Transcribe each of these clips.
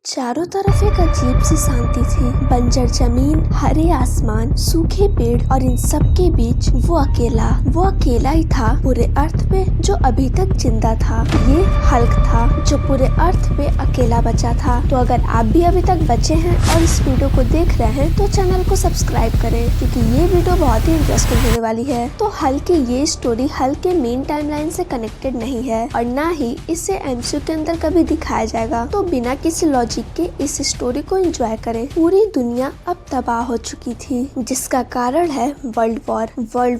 चारों तरफ एक अजीब सी शांति थी। बंजर जमीन, हरे आसमान, सूखे पेड़ और इन सब के बीच वो अकेला ही था पूरे अर्थ पे जो अभी तक जिंदा था। ये हल्क था जो पूरे अर्थ पे अकेला बचा था। तो अगर आप भी अभी तक बचे हैं और इस वीडियो को देख रहे हैं तो चैनल को सब्सक्राइब करें, क्योंकि ये वीडियो बहुत ही इंटरेस्टिंग होने वाली है। तो हल्क की ये स्टोरी हल्क के मेन टाइमलाइन से कनेक्टेड नहीं है और ना ही इसे एमसीयू के अंदर कभी दिखाया जाएगा। तो बिना किसी लॉजिक के इस स्टोरी को एंजॉय करें। पूरी दुनिया अब तबाह हो चुकी थी, जिसका कारण है वर्ल्ड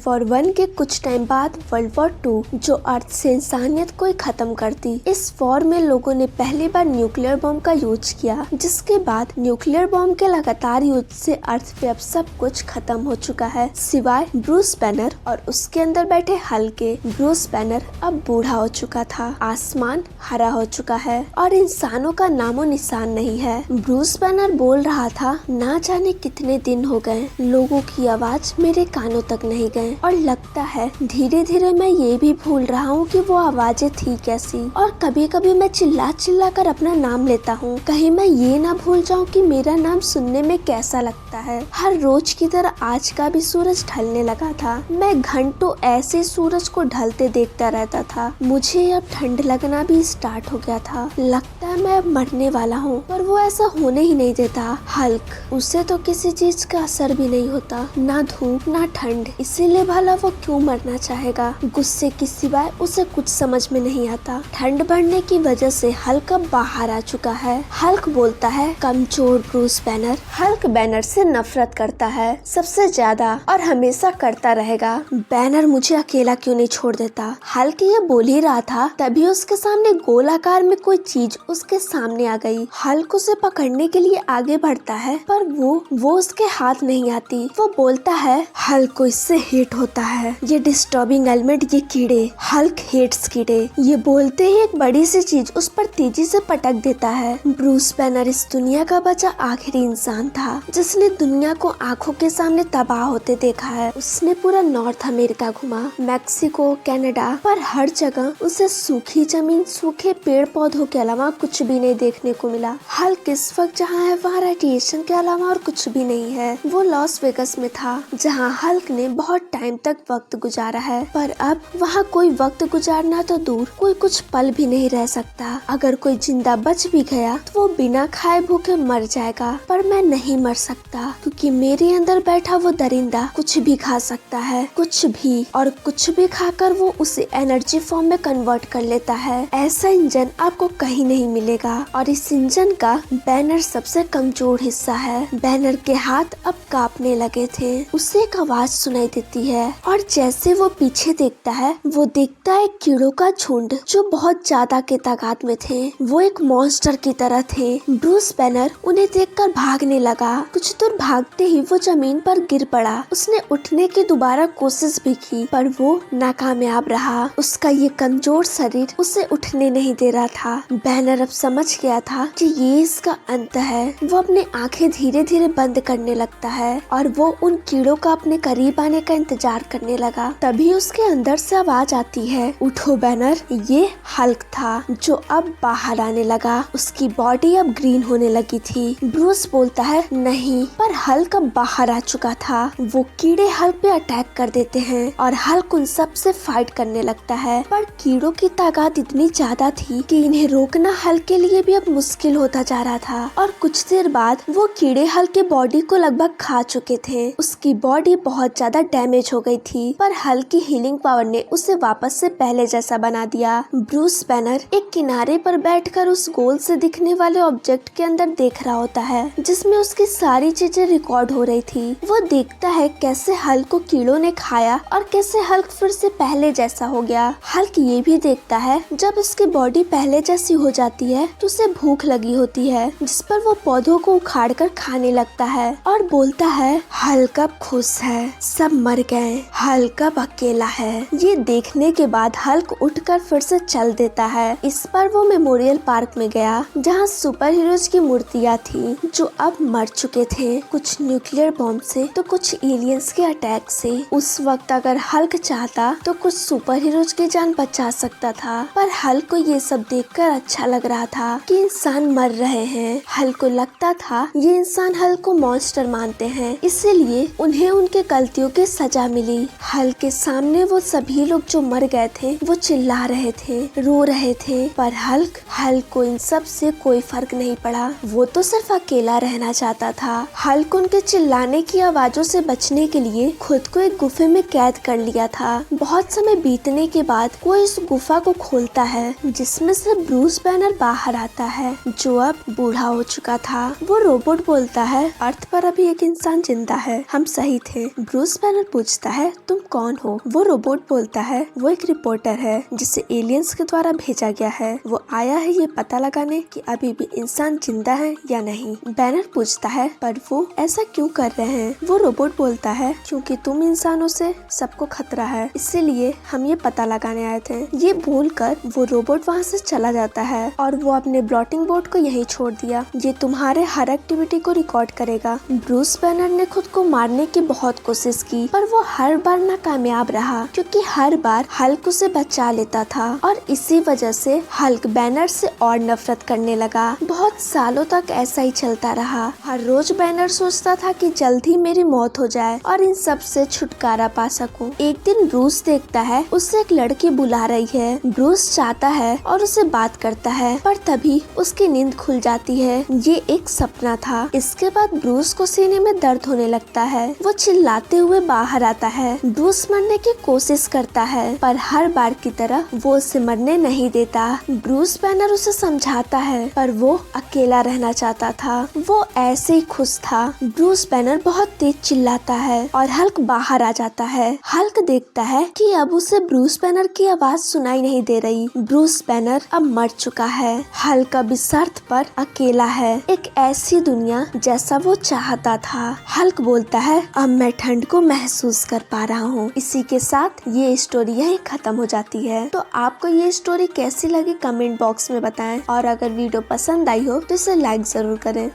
वॉर 1 के कुछ टाइम बाद वर्ल्ड वॉर 2, जो अर्थ से इंसानियत को ही खत्म कर दी। इस वॉर में लोगों ने पहली बार न्यूक्लियर बम का यूज किया, जिसके बाद न्यूक्लियर बम के लगातार यूज से अर्थ पे अब सब कुछ खत्म हो चुका है, सिवाय ब्रूस बैनर और उसके अंदर बैठे हल्क के। ब्रूस बैनर अब बूढ़ा हो चुका था, आसमान हरा हो चुका है और इंसानों का नामो निशान नहीं है। ब्रूस बैनर बोल रहा था, ना जाने कितने दिन हो गए लोगों की आवाज मेरे कानों तक नहीं गए, और लगता है धीरे धीरे मैं ये भी भूल रहा हूँ कि वो आवाजें थी कैसी। और कभी कभी मैं चिल्ला कर अपना नाम लेता हूँ, कहीं मैं ये ना भूल जाऊँ कि मेरा नाम सुनने में कैसा लगता है। हर रोज की तरह आज का भी सूरज ढलने लगा था। मैं घंटों ऐसे सूरज को ढलते देखता रहता था। मुझे अब ठंड लगना भी स्टार्ट हो गया था। लगता है मैं अब मरने वाला हूँ, पर वो ऐसा होने ही नहीं देता। हल्क, उसे तो किसी चीज का असर भी नहीं होता, ना धूप ना ठंड, इसीलिए भला वो क्यों मरना चाहेगा। गुस्से के सिवाय उसे कुछ समझ में नहीं आता। ठंड बढ़ने की वजह से हल्क अब बाहर आ चुका है। हल्क बोलता है, कमजोर ब्रूस बैनर। हल्क बैनर से नफरत करता है सबसे ज्यादा और हमेशा करता रहेगा। बैनर मुझे अकेला क्यों नहीं छोड़ देता। हल्क ये बोल ही रहा था, तभी उसके सामने गोल आकार में कोई चीज उसके सामने आ गई। हल्क उसे पकड़ने के लिए आगे बढ़ता है, पर वो उसके हाथ नहीं आती। वो बोलता है, हल्क को इससे हेट होता है, ये डिस्टर्बिंग एलिमेंट, ये कीड़े। हल्क हेट्स कीड़े। ये बोलते ही एक बड़ी सी चीज उस पर तेजी से पटक देता है। ब्रूस बैनर इस दुनिया का बचा आखिरी इंसान था जिसने दुनिया को आंखों के सामने तबाह होते देखा है। उसने पूरा नॉर्थ अमेरिका घुमा, मैक्सिको, कनाडा, पर हर जगह उसे सूखी जमीन, सूखे पेड़ पौधों के अलावा कुछ भी नहीं देखने को मिला। हल्क इस वक्त जहाँ है वहाँ रेडिएशन के अलावा और कुछ भी नहीं है। वो लॉस वेगस में था, जहाँ हल्क ने बहुत टाइम तक वक्त गुजारा है, पर अब वहाँ कोई वक्त गुजारना तो दूर, कोई कुछ पल भी नहीं रह सकता। अगर कोई जिंदा बच भी गया तो वो बिना खाए भूखे मर जाएगा, पर मैं नहीं मर सकता, क्योंकि मेरे अंदर बैठा वो दरिंदा कुछ भी खा सकता है, कुछ भी, और कुछ भी खाकर वो उसे एनर्जी फॉर्म में कन्वर्ट कर लेता है। ऐसा इंजन आपको कहीं नहीं मिलेगा, और इस इंजन का बैनर सबसे कमजोर हिस्सा है। बैनर के हाथ अब कांपने लगे थे। उसे एक आवाज सुनाई देती है और जैसे वो पीछे देखता है, वो देखता है कीड़ों का झुंड जो बहुत ज्यादा के तादाद में थे। वो एक मॉन्स्टर की तरह थे। ब्रूस बैनर उन्हें देखकर भागने लगा। कुछ दूर भागते ही वो जमीन पर गिर पड़ा। उसने उठने की दोबारा कोशिश भी की, पर वो नाकामयाब रहा। उसका ये कमजोर शरीर उसे उठने नहीं दे रहा था। बैनर अब समझ गया था कि ये इसका अंत है। वो अपने आंखें धीरे धीरे बंद करने लगता है और वो उन कीड़ों का अपने करीब आने का इंतजार करने लगा। तभी उसके अंदर से आवाज आती है, उठो बैनर। ये हल्क था जो अब बाहर आने लगा। उसकी बॉडी अब ग्रीन होने लगी थी। ब्रूस बोलता है, नहीं, पर हल्क अब बाहर आ चुका था। वो कीड़े हल्क पे अटैक कर देते हैं और हल्क उन सब से फाइट करने लगता है, पर कीड़ों की तादाद इतनी ज्यादा थी कि इन्हें रोकना हल्क के लिए भी अब मुश्किल होता जा रहा था। और कुछ देर बाद वो कीड़े हल्क की बॉडी को लगभग खा चुके थे। उसकी बॉडी बहुत ज्यादा डैमेज हो गई थी, पर हल्क की हीलिंग पावर ने उसे वापस से पहले जैसा बना दिया। ब्रूस बैनर एक किनारे पर बैठकर उस गोल से दिखने वाले ऑब्जेक्ट के अंदर देख रहा होता है, जिसमें उसकी सारी चीजें रिकॉर्ड हो रही थी। वो देखता है कैसे हल्क को कीड़ों ने खाया और कैसे हल्क फिर से पहले जैसा हो गया। हल्क ये भी देखता है जब उसकी बॉडी पहले जैसी हो जाती है तो उसे भूख लगी होती है, जिस पर वो पौधों को उखाड़ कर खाने लगता है और बोलता है, हल्क अब खुश है, सब मर गए, हल्क अब अकेला है। ये देखने के बाद हल्क उठकर फिर से चल देता है। इस पर वो मेमोरियल पार्क में गया, जहाँ सुपर हीरोज की मूर्तियाँ थी जो अब मर चुके थे, कुछ न्यूक्लियर बॉम्ब से तो कुछ एलियंस के अटैक से। उस वक्त अगर हल्क चाहता तो कुछ सुपर हीरोज की जान बचा सकता था, पर हल्क को ये सब देखकर अच्छा लग रहा था कि इंसान मर रहे हैं। हल्क को लगता था ये इंसान हल्क को मॉन्स्टर मानते हैं, इसीलिए उन्हें उनके गलतियों की सजा मिली। हल्क के सामने वो सभी लोग जो मर गए थे वो चिल्ला रहे थे, रो रहे थे, पर हल्क को इन सब से कोई फर्क नहीं पड़ा। वो तो सिर्फ अकेला रहना चाहता था। हल्क उनके चिल्लाने की आवाजों से बचने के लिए खुद को एक गुफे में कैद कर लिया था। बहुत समय बीतने के बाद वो इस गुफा को खोलता है, जिसमें से ब्रूस बैनर बाहर आता है, जो अब बूढ़ा हो चुका था। वो रोबोट बोलता है, अर्थ पर अभी एक इंसान जिंदा है, हम सही थे। ब्रूस बैनर पूछता है, तुम कौन हो? वो रोबोट बोलता है, वो एक रिपोर्टर है जिसे एलियंस के द्वारा भेजा गया है। वो आया है ये पता लगाने कि अभी भी इंसान जिंदा है या नहीं। बैनर पूछता है, पर वो ऐसा क्यों कर रहे हैं? वो रोबोट बोलता है, क्योंकि तुम इंसानों से सबको खतरा है, इसीलिए हम ये पता लगाने आए थे। ये बोलकर वो रोबोट वहाँ से चला जाता है और वो अपने ब्लॉटिंग बोर्ड को यहीं छोड़ दिया। ये तुम्हारे हर एक्टिविटी को रिकॉर्ड करेगा। ब्रूस बैनर ने खुद को मारने की बहुत कोशिश की, पर वो हर बार नाकामयाब रहा, क्योंकि हर बार हल्क उसे बचा लेता था और इसी वजह से हल्क बैनर से और नफरत करने लगा। बहुत सालों तक ऐसा ही चलता रहा। हर रोज बैनर सोचता था कि जल्द ही मेरी मौत हो जाए और इन सब से छुटकारा पा सकूं। एक दिन ब्रूस देखता है उससे एक लड़की बुला रही है। ब्रूस चाहता है और उसे बात करता है, पर तभी उसकी नींद खुल जाती है। ये एक सपना था। इसके बाद ब्रूस को सीने में दर्द होने लगता है। वो चिल्लाते हुए बाहर आता है। ब्रूस मरने की कोशिश करता है, पर हर बार की तरह वो उसे मरने नहीं देता। ब्रूस बैनर उसे समझाता है, पर वो अकेला रहना चाहता था। वो ऐसे ही खुश था। ब्रूस बैनर बहुत तेज चिल्लाता है और हल्क बाहर आ जाता है। हल्क देखता है कि अब उसे ब्रूस बैनर की आवाज सुनाई नहीं दे रही। ब्रूस बैनर अब मर चुका है। हल्क अब इस अर्थ पर अकेला है, एक ऐसी दुनिया जैसा वो चाहता था। हल्क बोलता है, अब मैं ठंड को महसूस कर पा रहा हूँ। इसी के साथ ये स्टोरी यहीं खत्म हो जाती है। तो आपको ये स्टोरी कैसी लगी कमेंट बॉक्स में बताएं, और अगर वीडियो पसंद आई हो तो इसे लाइक जरूर करें।